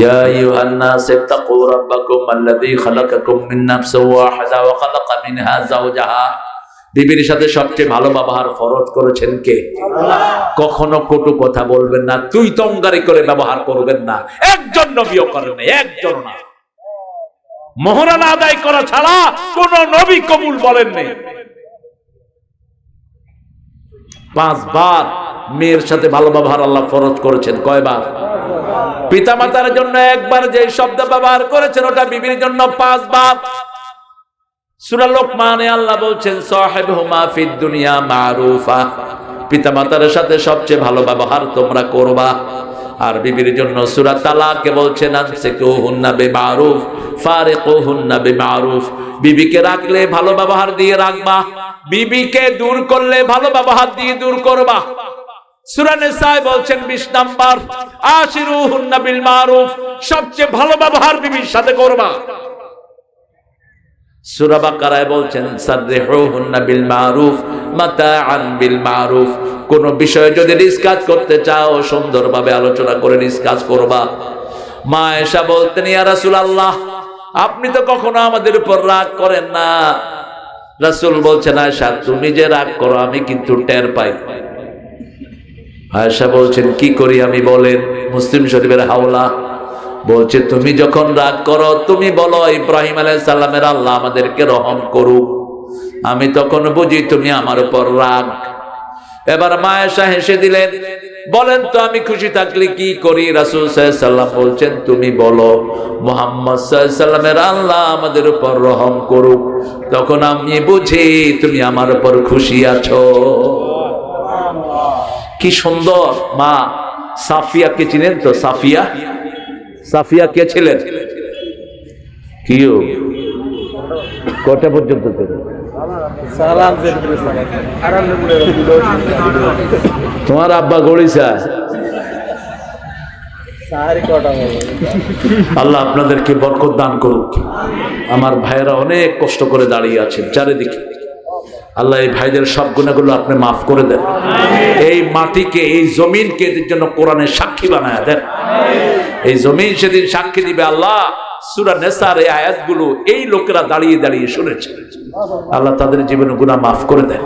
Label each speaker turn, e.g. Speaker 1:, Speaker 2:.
Speaker 1: ইয়া আইয়ুহান নাস ইত্তাকু রাব্বাকুম আল্লাযী খালাকাকুম মিন নাফসিন ওয়াহিদা ওয়া খালাকা মিনহা যাওজাহা। বিবির সাথে সবচেয়ে ভালো ব্যবহার ফরজ করেছেন কে? আল্লাহ। কখনো কটু কথা বলবেন না, তুই তঙ্গারি করে ব্যবহার করবেন না। একজন নবীও করেন না, একজন না। মোহরানা আদায় করা ছাড়া কোন নবী কবুল বলেন নাই। 5 বার মেয়ের সাথে ভালো ব্যবহার আল্লাহ ফরজ করেছেন। কয়বার? পিতামাতার জন্য একবার যে শব্দ ব্যবহার করেছেন ওটা বিবির জন্য 5 বার। সূরা লোকমানে আল্লাহ বলছেন সাহিবহুমা ফিদ দুনিয়া মারুফা, পিতামাতার সাথে সবচেয়ে ভালো ব্যবহার তোমরা করবা। আর বিবির জন্য সূরা তালাকে বলছেন আমসিকুহুন্না বিমারুফ ফারিকুহুন্না বিমারুফ, বিবিকে রাখলে ভালো ব্যবহার দিয়ে রাখবা, বিবিকে দূর করলে ভালো ব্যবহার দিয়ে দূর করবা। সূরা নিসায় বলছেন 20 নাম্বার আশিরুহুন্না বিল মারুফ, সবচেয়ে ভালো ব্যবহার বিবির সাথে করবা। সূরা বাকারায় বলছেন সাররিহুহুন্না বিল মারুফ মাতাআন বিল মারুফ, কোন বিষয়ে যদি ডিসকাস করতে চাও সুন্দরভাবে আলোচনা করে ডিসকাস করবা। মা আয়েশা বলতেন ইয়া রাসূলুল্লাহ আপনি তো কখনো আমাদের উপর রাগ করেন না। রাসূল বলছেন আয়েশা তুমি যে রাগ করো আমি কিন্তু টের পাই। আয়েশা বলছেন কি করি আমি বলেন? মুসলিম শরীফের হাওলা বলছে তুমি যখন রাগ করো তুমি বলো ইব্রাহিম আলাইহিস সালামের আল্লাহ আমাদেরকে রহম করুক, আমি তখন বুঝি তুমি আমার উপর রাগ। এবার মা আয়েশা হেসে দিলেন, বলেন তো আমি খুশি থাকলে কি করি? রাসূল সাল্লাল্লাহু আলাইহি সাল্লাম বলছেন তুমি বলো মুহাম্মদ সাল্লাল্লাহু আলাইহি সাল্লামের আল্লাহ আমাদের উপর রহম করুক, তখন আমি বুঝি তুমি আমার উপর খুশি আছো। কি সুন্দর! মা সাফিয়াকে চিনেন তো? সাফিয়া, সাফিয়া কে ছিলেন? কিও কটা পর্যন্ত? তোমার আব্বা গড়িসা। আল্লাহ আপনাদেরকে বরকত দান করুক। আমার ভাইয়েরা অনেক কষ্ট করে দাঁড়িয়ে আছেন চারিদিকে। আল্লাহ এই ভাইদের সব গুনাহগুলো আপনি মাফ করে দেন। এই মাটিকে এই জমিনকে এদের জন্য কোরআনের সাক্ষী বানায় দেন। এই জমিন সেদিন সাক্ষী দিবে আল্লাহ সূরা নিসার এই আয়াতগুলো এই লোকেরা দাঁড়িয়ে দাঁড়িয়ে শুনেছে। আল্লাহ তাদের জীবনে গুনাহ মাফ করে দেন।